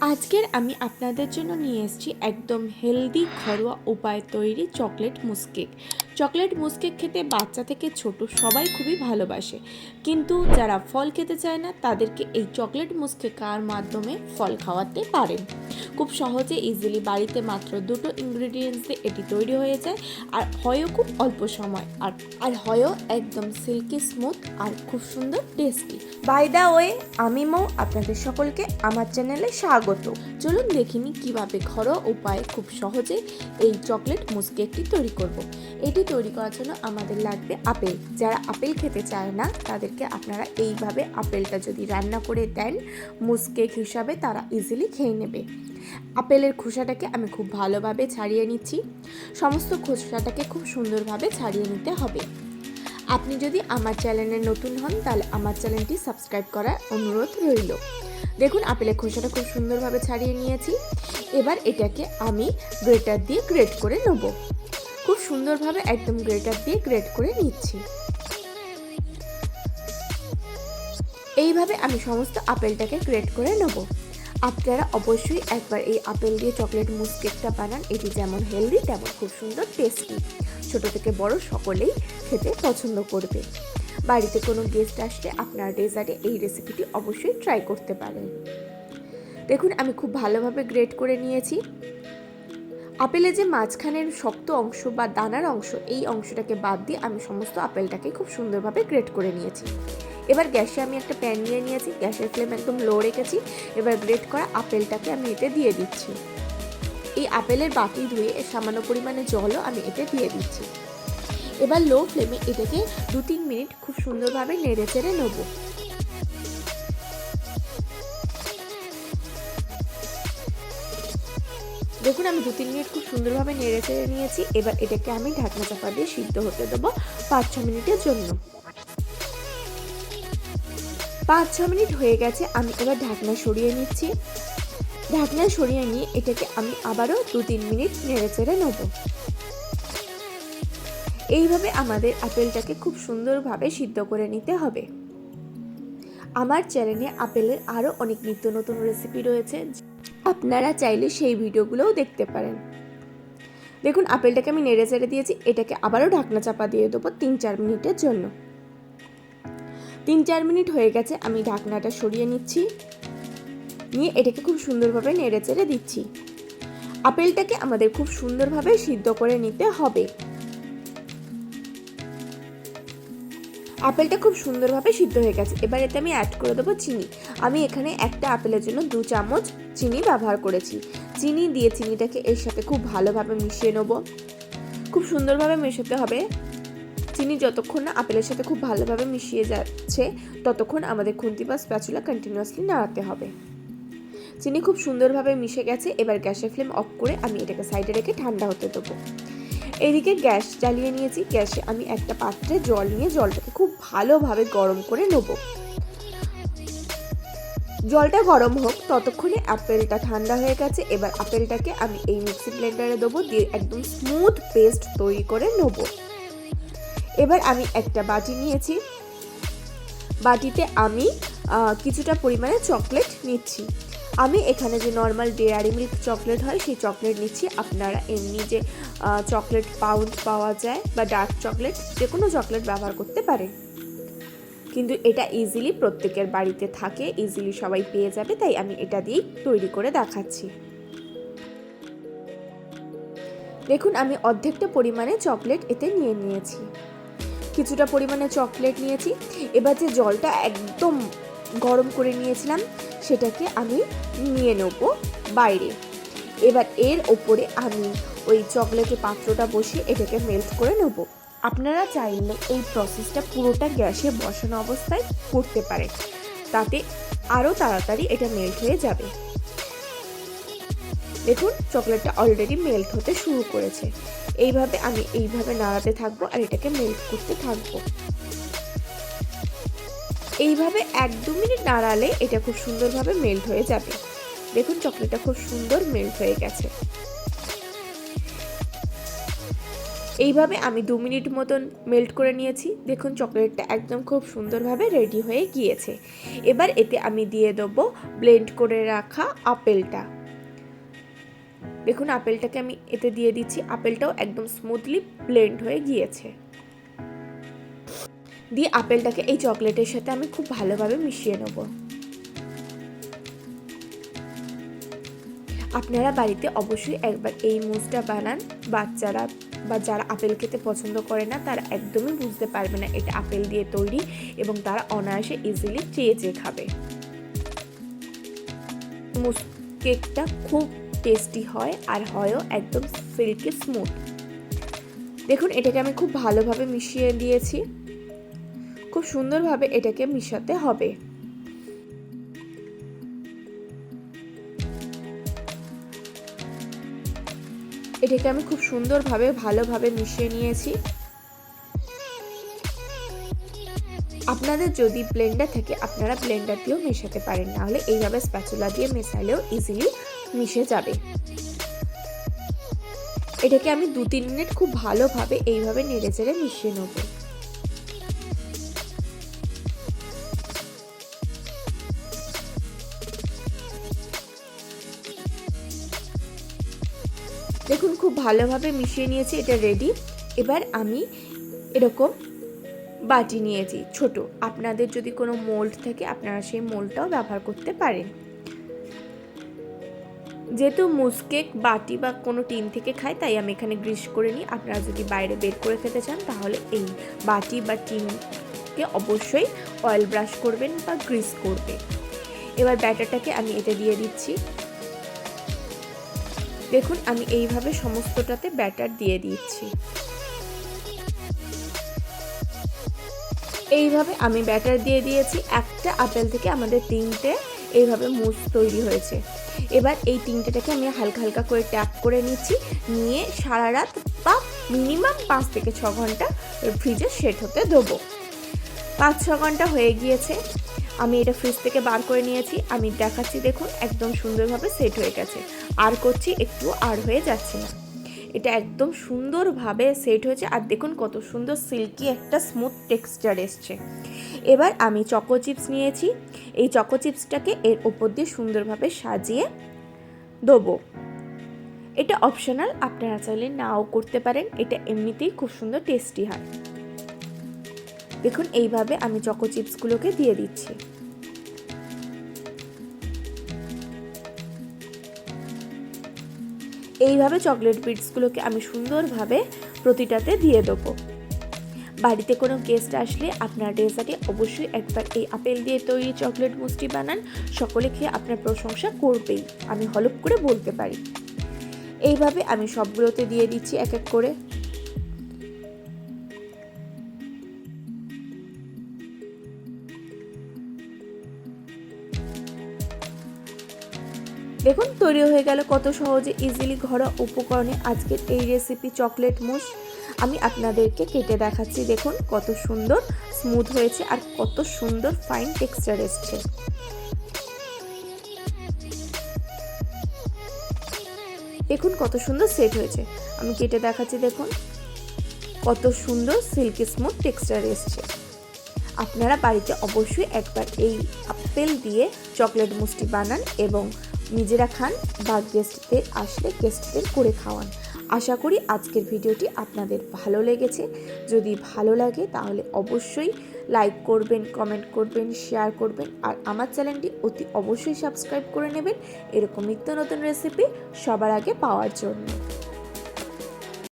আজকের আমি আপনাদের জন্য নিয়ে এসেছি একদম হেলদি ঘরোয়া উপায়ে তৈরি চকলেট মুস কেক। চকলেট মুস কেক খেতে বাচ্চা থেকে ছোট সবাই খুবই ভালোবাসে, কিন্তু যারা ফল খেতে চায় না তাদেরকে এই চকলেট মুস কেক খাওয়ার মাধ্যমে ফল খাওয়াতে পারেন। খুব সহজে ইজিলি বাড়িতে মাত্র দুটো ইনগ্রিডিয়েন্টস দিয়ে এটি তৈরি হয়ে যায়, আর হয়ও খুব অল্প সময়, আর হয়ও একদম সিল্কি স্মুথ আর খুব সুন্দর টেস্টি। বাই দা ওয়ে, আমি মৌ, আপনাদের সকলকে আমার চ্যানেলে স্বাগত। চলুন দেখিনি কিভাবে ঘরোয়া উপায়ে খুব সহজে এই চকলেট মুস কেকটি তৈরি করব। এটি তৈরি করার জন্য আমাদের লাগবে আপেল। যারা আপেল খেতে চায় না তাদেরকে আপনারা এইভাবে আপেলটা যদি রান্না করে দেন মুস কেক হিসাবে, তারা ইজিলি খেয়ে নেবে। আপেলের খোসাটাকে আমি খুব ভালোভাবে ছাড়িয়ে নিচ্ছি। সমস্ত খোসাটাকে খুব সুন্দরভাবে ছাড়িয়ে নিতে হবে। আপনি যদি আমার চ্যানেলে নতুন হন তাহলে আমার চ্যানেলটি সাবস্ক্রাইব করার অনুরোধ রইল। দেখুন আপেলের খোসাটা খুব সুন্দরভাবে ছাড়িয়ে নিয়েছি। এবার এটাকে আমি গ্রেটার দিয়ে গ্রেট করে নেব। খুব সুন্দরভাবে একদম গ্রেটার দিয়ে গ্রেট করে নিচ্ছি। এইভাবে আমি সমস্ত আপেলটাকে গ্রেট করে নেব। আপনারা অবশ্যই একবার এই আপেল দিয়ে চকলেট মুস কেকটা বানান। এটি যেমন হেলদি তেমন খুব সুন্দর টেস্টি। ছোট থেকে বড় সকলেই খেতে পছন্দ করবে। বাড়িতে কোনো গেস্ট আসলে আপনারা ডেজার্টে এই রেসিপিটি অবশ্যই ট্রাই করতে পারেন। দেখুন আমি খুব ভালোভাবে গ্রেট করে নিয়েছি। আপেলের যে মাঝখানের শক্ত অংশ বা দানার অংশ, এই অংশটাকে বাদ দিয়ে আমি সমস্ত আপেলটাকে খুব সুন্দরভাবে গ্রেট করে নিয়েছি। এবার গ্যাসে আমি একটা প্যান নিয়ে নিয়েছি, গ্যাসের ফ্লেম একদম লো রেখেছি। এবার গ্রেট করা আপেলটাকে আমি এতে দিয়ে দিচ্ছি। এই আপেলের বাটি ধুয়ে সামান্য পরিমাণে জলও আমি এতে দিয়ে দিচ্ছি। এবার লো ফ্লেমে এটাকে 2-3 মিনিট খুব সুন্দরভাবে নেড়ে চেড়ে নেব। দেখুন আমি 2-3 মিনিট খুব সুন্দরভাবে নেড়ে চেড়ে নিয়েছি। এবার এটাকে আমি ঢাকনা চাপা দিয়ে সিদ্ধ হতে দেবো 5-6 মিনিটের জন্য। 5-6 মিনিট হয়ে গেছে, আমি এবার ঢাকনা সরিয়ে নিচ্ছি। ঢাকনা সরিয়ে নিয়ে এটাকে আমি আবারও 2-3 মিনিট নেড়ে চেড়ে নেব। এইভাবে আমাদের আপেলটাকে খুব সুন্দরভাবে সিদ্ধ করে নিতে হবে। আমার চ্যানেলে আপেলের আরও অনেক নিত্য নতুন রেসিপি রয়েছে, আপনারা চাইলে সেই ভিডিওগুলোও দেখতে পারেন। দেখুন আপেলটাকে আমি নেড়ে চেড়ে দিয়েছি। এটাকে আবারও ঢাকনা চাপা দিয়ে দেবো 3-4 মিনিটের জন্য। 3-4 মিনিট হয়ে গেছে, আমি ঢাকনাটা সরিয়ে নিচ্ছি। নিয়ে এটাকে খুব সুন্দরভাবে নেড়ে চেড়ে দিচ্ছি। আপেলটাকে আমাদের খুব সুন্দরভাবে সিদ্ধ করে নিতে হবে। আপেলটা খুব সুন্দরভাবে সিদ্ধ হয়ে গেছে। এবার এতে আমি অ্যাড করে দেবো চিনি। আমি এখানে একটা আপেলের জন্য 2 চামচ চিনি ব্যবহার করেছি। চিনি দিয়ে চিনিটাকে এর সাথে খুব ভালোভাবে মিশিয়ে নেব। খুব সুন্দরভাবে মেশাতে হবে। চিনি যতক্ষণ না আপেলের সাথে খুব ভালোভাবে মিশিয়ে যাচ্ছে ততক্ষণ আমাদের খুন্তি বা স্প্যাচুলা কন্টিনিউয়াসলি নাড়াতে হবে। চিনি খুব সুন্দরভাবে মিশে গেছে। এবার গ্যাসের ফ্লেম অফ করে আমি এটাকে সাইডে রেখে ঠান্ডা হতে দেবো। এদিকে গ্যাস জ্বালিয়ে নিয়েছি। গ্যাসে আমি একটা পাত্রে জল নিয়ে জলটাকে খুব ভালোভাবে গরম করে নেব। জলটা গরম হোক ততক্ষণে আপেলটা ঠান্ডা হয়ে গেছে। এবার আপেলটাকে আমি এই মিক্সি ব্লেন্ডারে দেবো, দিয়ে একদম স্মুথ পেস্ট তৈরি করে নেব। এবার আমি একটা বাটি নিয়েছি। বাটিতে আমি কিছুটা পরিমাণে চকলেট নিচ্ছি। আমি এখানে যে নর্মাল ডেয়ারি মিল্ক চকলেট হয় সেই চকলেট নিচ্ছি। আপনারা এমনি যে চকলেট পাউন্ড পাওয়া যায় বা ডার্ক চকলেট, যে কোনো চকলেট ব্যবহার করতে পারে, কিন্তু এটা ইজিলি প্রত্যেকের বাড়িতে থাকে, ইজিলি সবাই পেয়ে যাবে, তাই আমি এটা দিয়েই তৈরি করে দেখাচ্ছি। দেখুন আমি অর্ধেকটা পরিমাণে চকলেট এতে নিয়ে নিয়েছি। কিছুটা পরিমাণে চকলেট নিয়েছি। এবার যে জলটা একদম গরম করে নিয়েছিলাম সেটাকে আমি নিয়ে নেব বাইরে। এবার এর ওপরে আমি ওই চকলেটের পাত্রটা বসিয়ে এটাকে মেল্ট করে নেব। আপনারা চাইলে এই প্রসেসটা পুরোটা গ্যাসে বসানো অবস্থায় করতে পারেন, তাতে আরও তাড়াতাড়ি এটা মেল্ট হয়ে যাবে। দেখুন চকলেটটা অলরেডি মেল্ট হতে শুরু করেছে। এইভাবে আমি নাড়াতে থাকবো আর এটাকে মেল্ট করতে থাকবো। এইভাবে 1-2 মিনিট নাড়ালে এটা খুব সুন্দরভাবে মেল্ট হয়ে যাবে। দেখুন চকলেটটা খুব সুন্দর মেল্ট হয়ে গেছে। এইভাবে আমি 2 মিনিট মতন মেল্ট করে নিয়েছি। দেখুন চকলেটটা একদম খুব সুন্দরভাবে রেডি হয়ে গিয়েছে। এবার এতে আমি দিয়ে দেবো ব্লেন্ড করে রাখা আপেলটা। দেখুন আপেলটাকে আমি এতে দিয়ে দিচ্ছি। আপেলটাও একদম স্মুথলি ব্লেন্ড হয়ে গিয়েছে। দিয়ে আপেলটাকে এই চকলেটের সাথে আমি খুব ভালোভাবে মিশিয়ে নেব। আপনারা বাড়িতে অবশ্যই একবার এই মুসটা বানান। বাচ্চারা বা যারা আপেল খেতে পছন্দ করে না তারা একদমই বুঝতে পারবে না এটা আপেল দিয়ে তৈরি, এবং তারা অনায়াসে ইজিলি চেয়ে খাবে। মুস কেকটা খুব টেস্টি হয় আর হয়ও একদম সিল্কি স্মুথ। দেখুন এটাকে আমি খুব ভালোভাবে মিশিয়ে দিয়েছি। খুব সুন্দরভাবে এটাকে মিশাতে হবে। এটাকে আমি খুব সুন্দরভাবে ভালোভাবে মিশিয়ে নিয়েছি। আপনাদের যদি ব্লেন্ডার থাকে আপনারা ব্লেন্ডার দিয়েও মেশাতে পারেন, নাহলে এইভাবে স্প্যাচুলা দিয়ে মেশালেও ইজিলি মিশে যাবে। এটাকে আমি 2-3 মিনিট খুব ভালোভাবে এইভাবে নেড়েচেড়ে মিশিয়ে নেব। দেখুন খুব ভালোভাবে মিশিয়ে নিয়েছি, এটা রেডি। এবার আমি এরকম বাটি নিয়েছি ছোট। আপনাদের যদি কোনো মোল্ড থাকে আপনারা সেই মোল্ডটাও ব্যবহার করতে পারেন। যেহেতু মুস কেক বাটি বা কোনো টিন থেকে খায় তাই আমি এখানে গ্রিস করে নিই। আপনারা যদি বাইরে বের করে খেতে চান তাহলে এই বাটি বা টিনকে অবশ্যই অয়েল ব্রাশ করবেন বা গ্রিস করবেন। এবার ব্যাটারটাকে আমি এতে দিয়ে দিচ্ছি। দেখুন আমি এইভাবে সমস্তটাতে ব্যাটার দিয়ে দিচ্ছি। এইভাবে আমি ব্যাটার দিয়ে দিয়েছি। একটা আপেল থেকে আমাদের 3টে এইভাবে মুস তৈরি হয়েছে। এবার এই 3টেটাকে আমি হালকা হালকা করে ট্যাপ করে নিচ্ছি, নিয়ে সারা রাত বা মিনিমাম 5 থেকে 6 ঘন্টা ফ্রিজে সেট হতে দেবো। 5-6 ঘন্টা হয়ে গিয়েছে, আমি এটা ফ্রিজ থেকে বার করে নিয়েছি। আমি দেখাচ্ছি দেখুন একদম সুন্দরভাবে সেট হয়ে গেছে। আর করছি একটু আর হয়ে যাচ্ছে না, এটা একদম সুন্দরভাবে সেট হয়েছে। আর দেখুন কত সুন্দর সিল্কি একটা স্মুথ টেক্সচার এসছে। এবার আমি চকো চিপস নিয়েছি। এই চকো চিপসটাকে এর ওপর দিয়ে সুন্দরভাবে সাজিয়ে দেবো। এটা অপশনাল, আপনারা চাইলে নাও করতে পারেন, এটা এমনিতেই খুব সুন্দর টেস্টি হয়। দেখুন এইভাবে আমি চকো চিপসগুলোকে দিয়ে দিচ্ছি। এইভাবে চকলেট বিটসগুলোকে আমি সুন্দরভাবে প্রতিটাতে দিয়ে দেবো। বাড়িতে কোনো গেস্ট আসলে আপনার ডেজার্টে অবশ্যই একবার এই আপেল দিয়ে তৈরি চকলেট মুসটি বানান, সকলে খেয়ে আপনার প্রশংসা করবেই, আমি হলপ করে বলতে পারি। এইভাবে আমি সবগুলোতে দিয়ে দিচ্ছি এক এক করে। দেখুন তৈরি হয়ে গেল কত সহজে ইজিলি ঘরোয়া উপকরণে আজকের এই রেসিপি চকলেট মুস। আমি আপনাদেরকে কেটে দেখাচ্ছি, দেখুন কত সুন্দর স্মুথ হয়েছে আর কত সুন্দর ফাইন টেক্সচার এসছে। দেখুন কত সুন্দর সেট হয়েছে, আমি কেটে দেখাচ্ছি, দেখুন কত সুন্দর সিল্কি স্মুথ টেক্সচার এসছে। আপনারা বাড়িতে অবশ্যই একবার এই আপেল দিয়ে চকলেট মুসটি বানান এবং নিজেরা খান বা গেস্টদের আসলে গেস্টদের করে খাওয়ান। আশা করি আজকের ভিডিওটি আপনাদের ভালো লেগেছে। যদি ভালো লাগে তাহলে অবশ্যই লাইক করবেন, কমেন্ট করবেন, শেয়ার করবেন, আর আমার চ্যানেলটি অতি অবশ্যই সাবস্ক্রাইব করে নেবেন এরকম নিত্য নতুন রেসিপি সবার আগে পাওয়ার জন্য।